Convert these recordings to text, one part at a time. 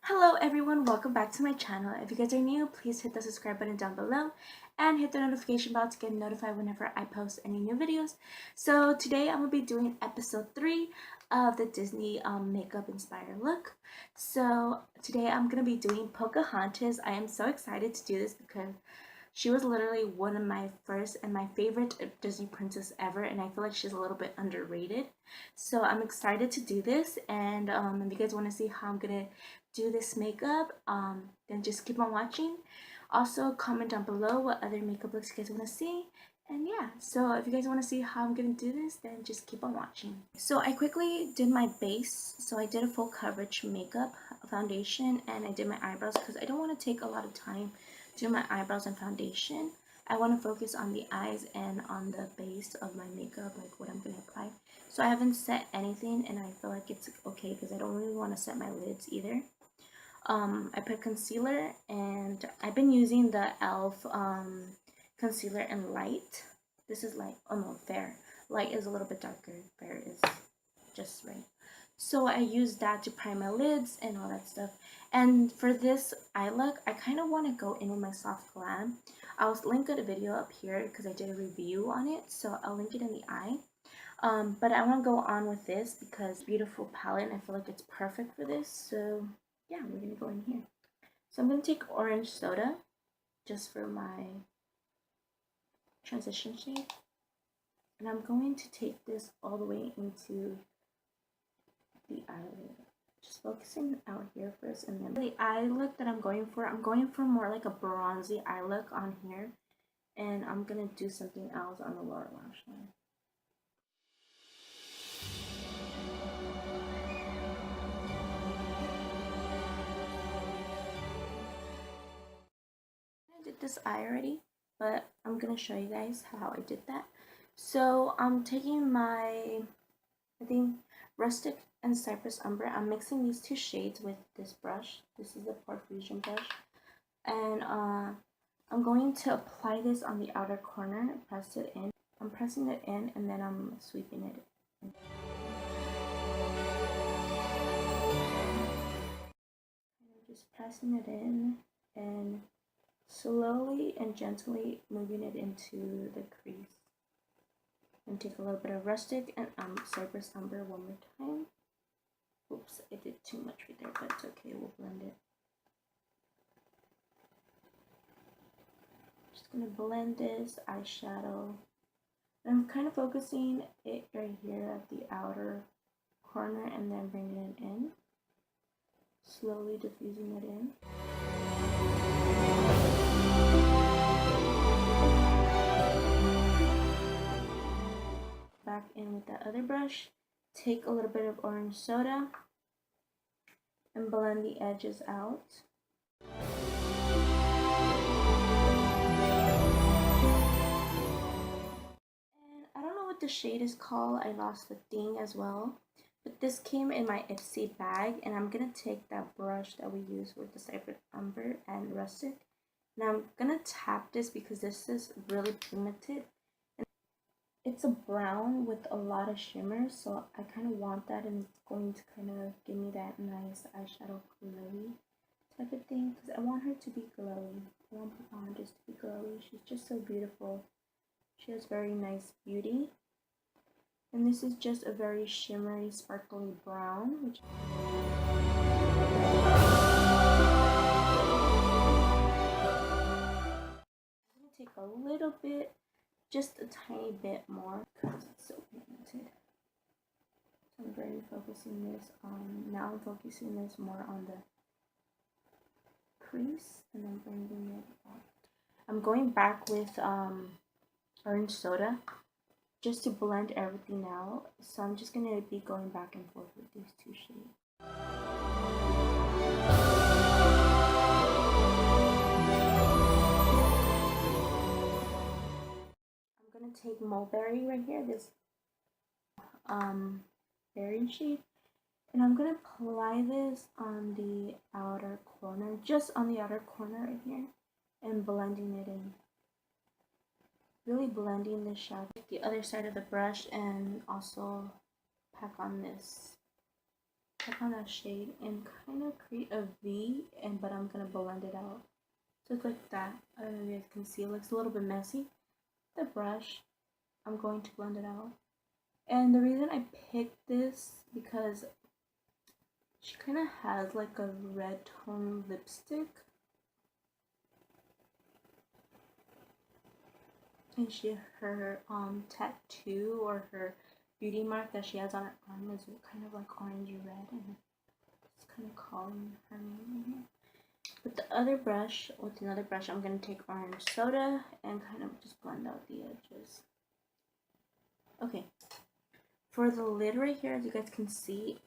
Hello everyone, welcome back to my channel. If you guys are new, please hit the subscribe button down below and hit the notification bell to get notified whenever I post any new videos. So today I'm going to be doing episode 3 of the Disney makeup inspired look. So today I'm going to be doing Pocahontas. I am so excited to do this because she was literally one of my first and my favorite Disney princess ever, and I feel like she's a little bit underrated. So I'm excited to do this, and if you guys want to see how I'm gonna do this makeup, then just keep on watching. Also, comment down below what other makeup looks you guys want to see. And yeah, so if you guys want to see how I'm gonna do this, then just keep on watching. So I quickly did my base. So I did a full coverage makeup foundation, and I did my eyebrows because I don't want to take a lot of time do my eyebrows and foundation. I want to focus on the eyes and on the base of my makeup, like what I'm going to apply. So I haven't set anything, and I feel like it's okay because I don't really want to set my lids either. I put concealer, and I've been using the e.l.f. Concealer in light. This is light. Oh no, fair. Light is a little bit darker. Fair is just right. So I used that to prime my lids and all that stuff. And for this eye look, I kind of want to go in with my soft glam. I'll link a video up here because I did a review on it, so I'll link it in the eye. But I want to go on with this because beautiful palette, and I feel like it's perfect for this. So yeah, we're gonna go in here. So I'm gonna take orange soda just for my transition shade, and I'm going to take this all the way into the eyelid. Just focusing out here first, and then the eye look that I'm going for more like a bronzy eye look on here, and I'm gonna do something else on the lower lash line. I did this eye already, but I'm gonna show you guys how I did that. So I'm taking my, I think, rustic and cypress umber. I'm mixing these two shades with this brush. This is the Profusion brush, and I'm going to apply this on the outer corner. Press it in. I'm pressing it in, and then I'm sweeping it in. Just pressing it in and slowly and gently moving it into the crease. And take a little bit of rustic and cypress umber one more time. Oops, I did too much right there, but it's okay, we'll blend it. Just gonna blend this eyeshadow. And I'm kind of focusing it right here at the outer corner and then bringing it in. Slowly diffusing it in. Back in with that other brush. Take a little bit of orange soda and blend the edges out. And I don't know what the shade is called. I lost the thing as well. But this came in my Ipsy bag, and I'm going to take that brush that we use with the cypress umber and rustic. Now I'm going to tap this because this is really pigmented. It's a brown with a lot of shimmer, so I kind of want that, and it's going to kind of give me that nice eyeshadow glowy type of thing, because I want her to be glowy. I want Pocahontas to be glowy. She's just so beautiful. She has very nice beauty. And this is just a very shimmery, sparkly brown, which I'm going to take a little bit, just a tiny bit more, because it's so pigmented. So I'm very focusing this on, now I'm focusing this more on the crease, and then bringing it up. I'm going back with orange soda just to blend everything out. So I'm just going to be going back and forth with these two shades. I'm going to take Mulberry right here, this berry shade, and I'm going to apply this on the outer corner, just on the outer corner right here, and blending it in. Really blending the shadow with the other side of the brush, and also pack on that shade and kind of create create a V, but I'm gonna blend it out. So it's like that. I don't know if you guys can see. It looks a little bit messy. The brush, I'm going to blend it out. And the reason I picked this because she kind of has like a red tone lipstick. And her tattoo or her beauty mark that she has on her arm is kind of like orangey red, and it's kind of calling her name. With the other brush, with another brush, I'm going to take orange soda and kind of just blend out the edges. Okay, for the lid right here, as you guys can see,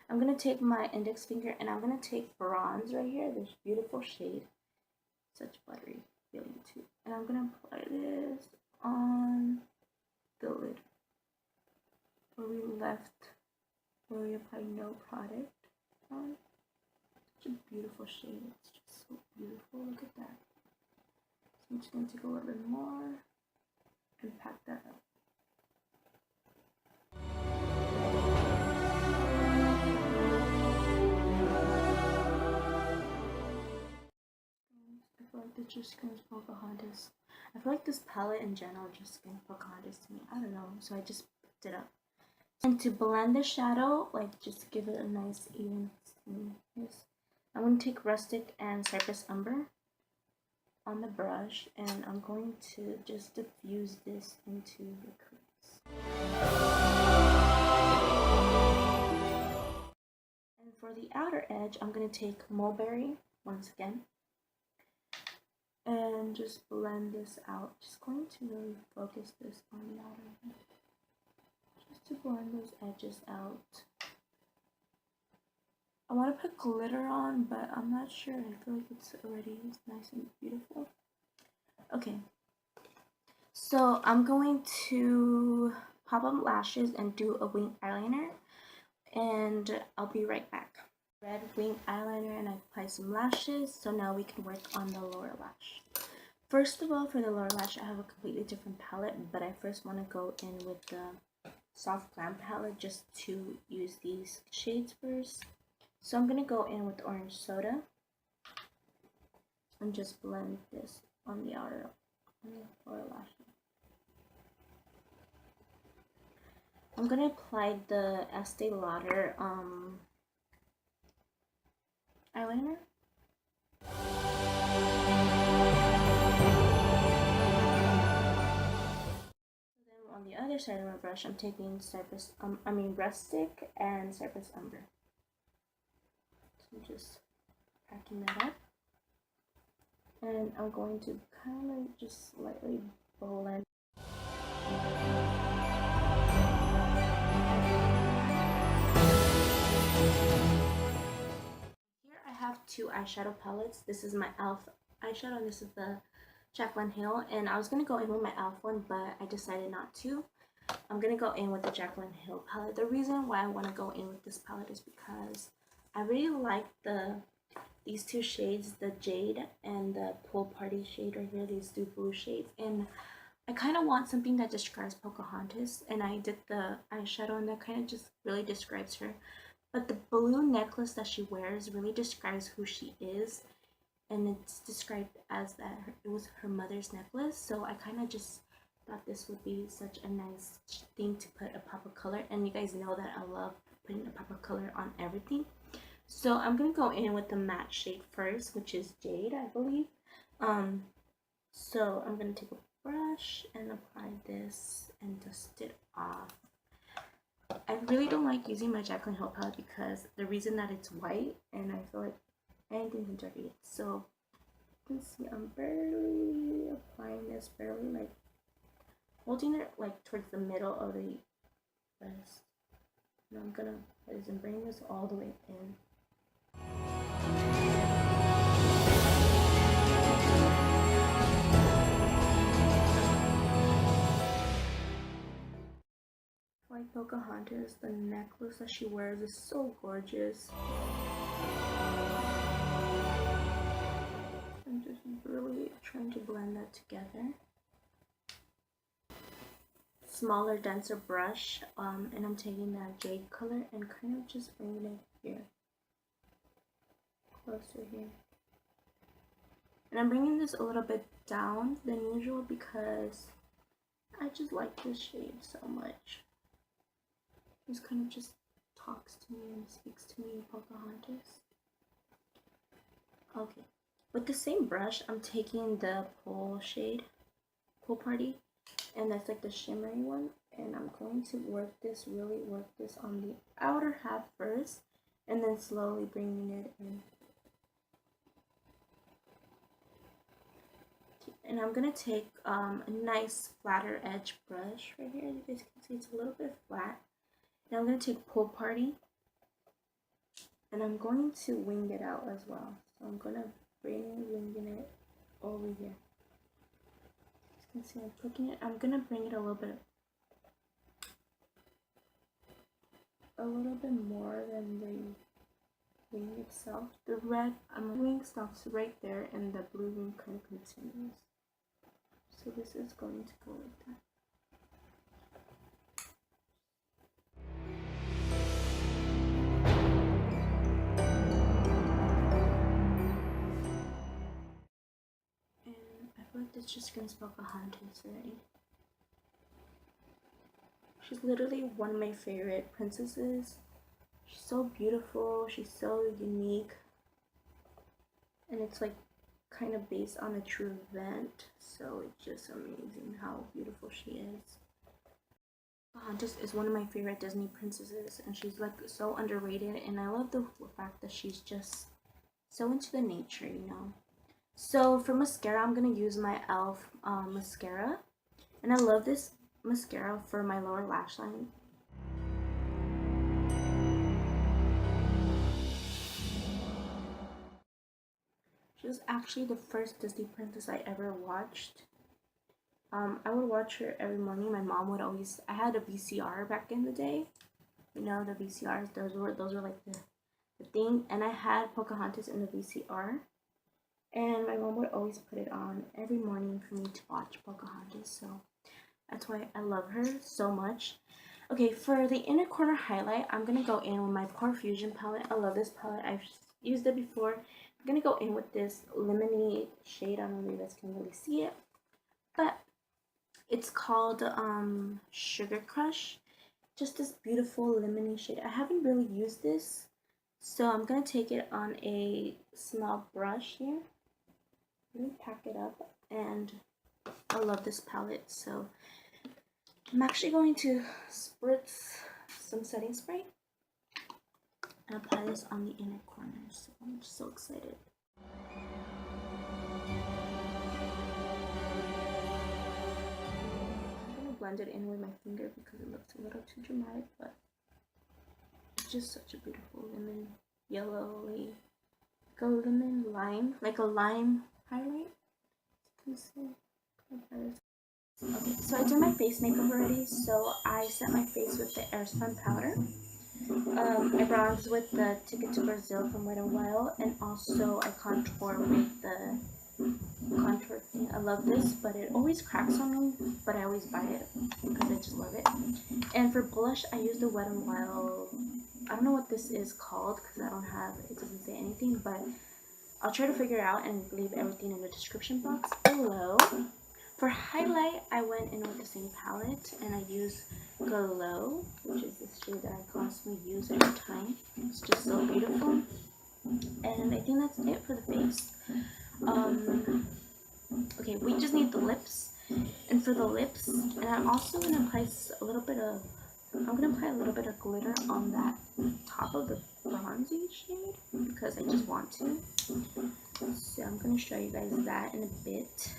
I'm going to take my index finger and I'm going to take bronze right here, this beautiful shade, such buttery feeling too. And I'm going to apply this on the lid where we applied no product on. Such a beautiful shade. It's just so beautiful. Look at that. So I'm just going to take a little bit more and pack that up. I feel like this just screams Pocahontas. I feel like this palette in general just screams Pocahontas to me. I don't know, so I just picked it up. And to blend the shadow, like just give it a nice even smoothness, I'm going to take Rustic and Cypress Umber on the brush, and I'm going to just diffuse this into the crease. And for the outer edge, I'm going to take Mulberry once again and just blend this out. Just going to really focus this on the outer edge, just to blend those edges out. I want to put glitter on, but I'm not sure. I feel like it's nice and beautiful. Okay, so I'm going to pop up lashes and do a wing eyeliner, and I'll be right back. Red wing eyeliner, and I apply some lashes, so now we can work on the lower lash. First of all, for the lower lash, I have a completely different palette, but I first want to go in with the Soft Glam palette just to use these shades first. So I'm going to go in with orange soda and just blend this on the lower lash. I'm going to apply the Estee Lauder eyeliner. Then on the other side of my brush, I'm taking Rustic and Cypress Umber. I'm just packing that up, and I'm going to kind of just slightly blend. Here I have two eyeshadow palettes. This is my e.l.f. eyeshadow, and this is the Jaclyn Hill, and I was going to go in with my e.l.f. one, but I decided not to. I'm going to go in with the Jaclyn Hill palette. The reason why I want to go in with this palette is because I really like these two shades, the Jade and the Pool Party shade right here, these two blue shades. And I kind of want something that describes Pocahontas, and I did the eyeshadow, and that kind of just really describes her. But the blue necklace that she wears really describes who she is, and it's described as that it was her mother's necklace. So I kind of just thought this would be such a nice thing to put a pop of color, and you guys know that I love putting a pop of color on everything. So I'm going to go in with the matte shade first, which is Jade, I believe. So I'm going to take a brush and apply this and dust it off. I really don't like using my Jaclyn Hill palette because the reason that it's white, and I feel like anything can dirty it. So you can see I'm barely applying this, barely like holding it like towards the middle of the breast. And I'm going to bring this all the way in. Like Pocahontas, the necklace that she wears is so gorgeous. I'm just really trying to blend that together. Smaller, denser brush, and I'm taking that jade color and kind of just bringing it here. closer here. And I'm bringing this a little bit down than usual because I just like this shade so much. This kind of just talks to me and speaks to me, Pocahontas. Okay, with the same brush, I'm taking the Pool shade, Pool Party, and that's like the shimmery one. And I'm going to really work this on the outer half first, and then slowly bringing it in. And I'm gonna take a nice flatter edge brush right here. You guys can see it's a little bit flat. Now I'm gonna take Pool Party, and I'm going to wing it out as well. So I'm gonna winging it over here. As you can see, I'm clicking it. I'm gonna bring it a little bit more than the wing itself. The red wing stops right there, and the blue wing kind of continues. So this is going to go like that. And I feel like this just screams Pocahontas already. She's literally one of my favorite princesses. She's so beautiful, she's so unique, and it's like kind of based on a true event, so it's just amazing how beautiful she is. Pocahontas is one of my favorite Disney princesses, and she's like so underrated, and I love the fact that she's just so into the nature, you know. So for mascara, I'm gonna use my e.l.f. Mascara, and I love this mascara for my lower lash line. She was actually the first Disney princess I ever watched. I would watch her every morning. My mom would always, I had a VCR back in the day. You know, the VCRs, those were like the thing. And I had Pocahontas in the VCR. And my mom would always put it on every morning for me to watch Pocahontas. So that's why I love her so much. Okay, for the inner corner highlight, I'm going to go in with my Profusion palette. I love this palette. I've used it before. I'm going to go in with this lemony shade. I don't know if you guys can really see it, but it's called Sugar Crush. Just this beautiful lemony shade. I haven't really used this, so I'm going to take it on a small brush here. Really pack it up, and I love this palette, so I'm actually going to spritz some setting spray and apply this on the inner corner. So I'm just so excited. I'm gonna blend it in with my finger because it looks a little too dramatic, but it's just such a beautiful lemon yellowy, like a lemon lime, like a lime highlight. You can see. Okay, so I did my face makeup already, so I set my face with the Airspun powder. I bronzed with the Ticket to Brazil from Wet n Wild, and also I contour with the contour thing. I love this, but it always cracks on me, but I always buy it because I just love it. And for blush, I use the Wet n Wild, I don't know what this is called because I don't have, it doesn't say anything, but I'll try to figure it out and leave everything in the description box below. For highlight, I went in with the same palette, and I used Glow, which is this shade that I constantly use every time. It's just so beautiful. And I think that's it for the face. Okay, we just need the lips. And for the lips, and I'm also going to apply a little bit of, glitter on that top of the bronzy shade because I just want to. So I'm going to show you guys that in a bit.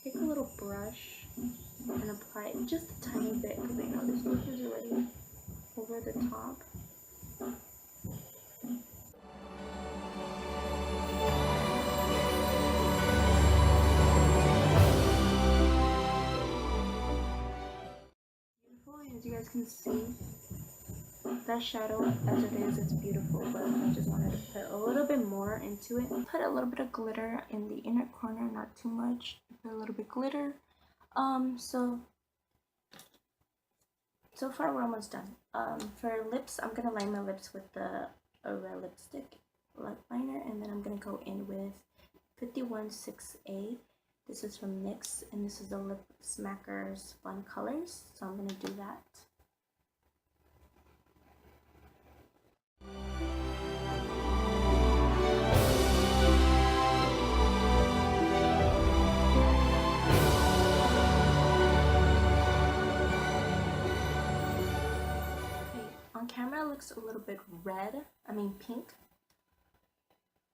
Take a little brush and apply it just a tiny bit because I know this look is already over the top. Beautiful, as you guys can see. That shadow as it is, it's beautiful, but I just wanted to put a little bit more into it. Put a little bit of glitter in the inner corner, not too much. Put a little bit glitter. So so far we're almost done. For lips, I'm gonna line my lips with the red lipstick lip liner, and then I'm gonna go in with 516A. This is from NYX, and this is the Lip Smackers Fun Colors, so I'm gonna do that. On camera it looks a little bit red, pink,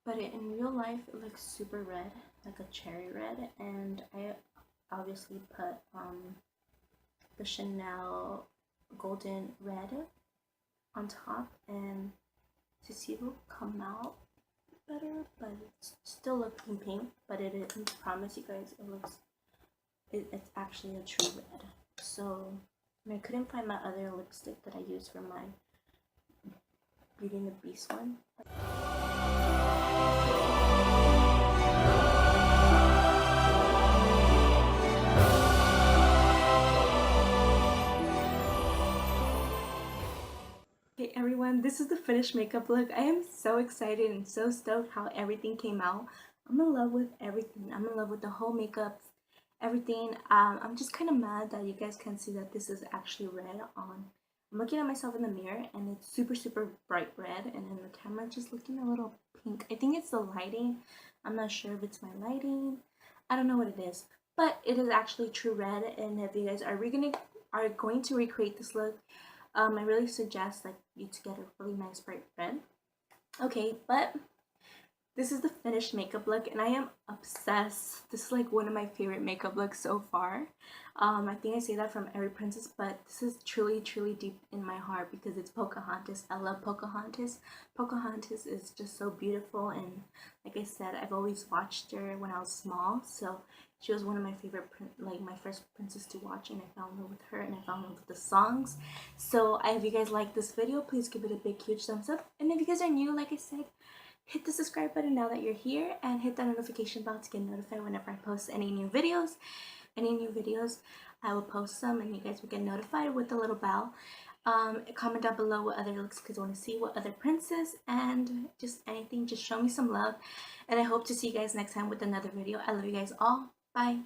but in real life it looks super red, like a cherry red, and I obviously put the Chanel Golden Red on top, and to see it will come out better, but it's still looking pink, but I promise you guys it's actually a true red. So I couldn't find my other lipstick that I used for my Beauty and the Beast one. Hey everyone, this is the finished makeup look. I am so excited and so stoked how everything came out. I'm in love with everything. I'm in love with the whole makeup, everything. I'm just kind of mad that you guys can't see that this is actually red on. I'm looking at myself in the mirror and it's super bright red, and in the camera just looking a little pink. I think it's the lighting. I'm not sure if it's my lighting. I don't know what it is, but it is actually true red. And if you guys are going to recreate this look, I really suggest you to get a really nice bright red. Okay, but this is the finished makeup look, and I am obsessed. This is like one of my favorite makeup looks so far. I think I say that from every princess, but this is truly deep in my heart because it's Pocahontas. I love Pocahontas. Pocahontas is just so beautiful, and like I said, I've always watched her when I was small, so she was one of my favorite, my first princess to watch, and I fell in love with her, and I fell in love with the songs. So if you guys like this video, please give it a big huge thumbs up, and if you guys are new, like I said, hit the subscribe button now that you're here, and hit that notification bell to get notified whenever I post any new videos. I will post them, and you guys will get notified with the little bell. Comment down below what other looks you guys want to see, what other princess, and just anything. Just show me some love, and I hope to see you guys next time with another video. I love you guys all. Bye.